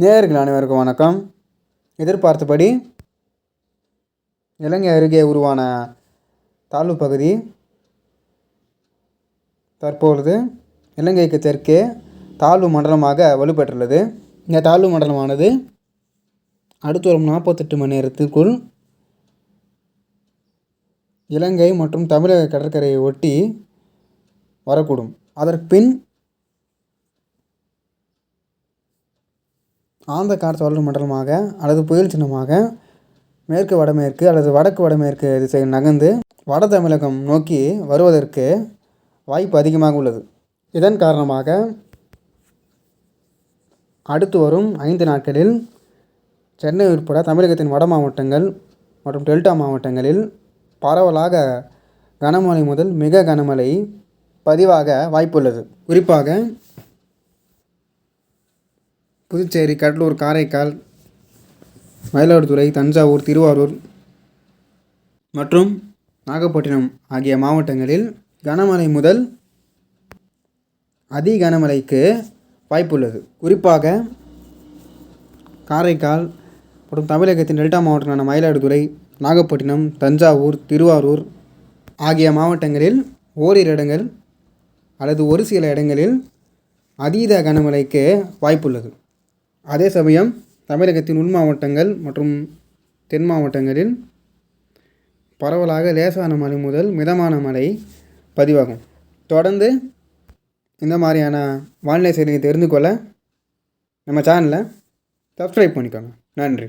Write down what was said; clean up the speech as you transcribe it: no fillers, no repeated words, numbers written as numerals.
நேயர்கள் அனைவருக்கும் வணக்கம். எதிர்பார்த்தபடி இலங்கை அருகே உருவான தாழ்வு பகுதி தற்பொழுது இலங்கைக்கு தெற்கே தாழ்வு மண்டலமாக வலுப்பெற்றுள்ளது. இந்த தாழ்வு மண்டலமானது அடுத்து வரும் 48 மணி நேரத்திற்குள் இலங்கை மற்றும் தமிழக கடற்கரையை ஒட்டி வரக்கூடும். அதற்கு பின் ஆழ்ந்த காற்றழுத்த மண்டலமாக அல்லது புயல் சின்னமாக மேற்கு வடமேற்கு அல்லது வடக்கு வடமேற்கு திசையில் நகர்ந்து வட தமிழகம் நோக்கி வருவதற்கு வாய்ப்பு அதிகமாக உள்ளது. இதன் காரணமாக அடுத்து வரும் 5 நாட்களில் சென்னை உட்பட தமிழகத்தின் வட மாவட்டங்கள் மற்றும் டெல்டா மாவட்டங்களில் பரவலாக கனமழை முதல் மிக கனமழை பதிவாக வாய்ப்புள்ளது. குறிப்பாக புதுச்சேரி, கடலூர், காரைக்கால், மயிலாடுதுறை, தஞ்சாவூர், திருவாரூர் மற்றும் நாகப்பட்டினம் ஆகிய மாவட்டங்களில் கனமழை முதல் அதி கனமழைக்கு வாய்ப்புள்ளது. குறிப்பாக காரைக்கால் மற்றும் தமிழகத்தின் டெல்டா மாவட்டங்களான மயிலாடுதுறை, நாகப்பட்டினம், தஞ்சாவூர், திருவாரூர் ஆகிய மாவட்டங்களில் ஓரிரு இடங்கள் அல்லது ஒரு சில இடங்களில் அதீத கனமழைக்கு வாய்ப்புள்ளது. அதே சமயம் தமிழகத்தின் உள் மாவட்டங்கள் மற்றும் தென் மாவட்டங்களில் பரவலாக லேசான மழை முதல் மிதமான மழை பதிவாகும். தொடர்ந்து இந்த மாதிரியான வானிலை செய்தியை தெரிந்து கொள்ள நம்ம சேனலை சப்ஸ்கிரைப் பண்ணிக்கோங்க. நன்றி.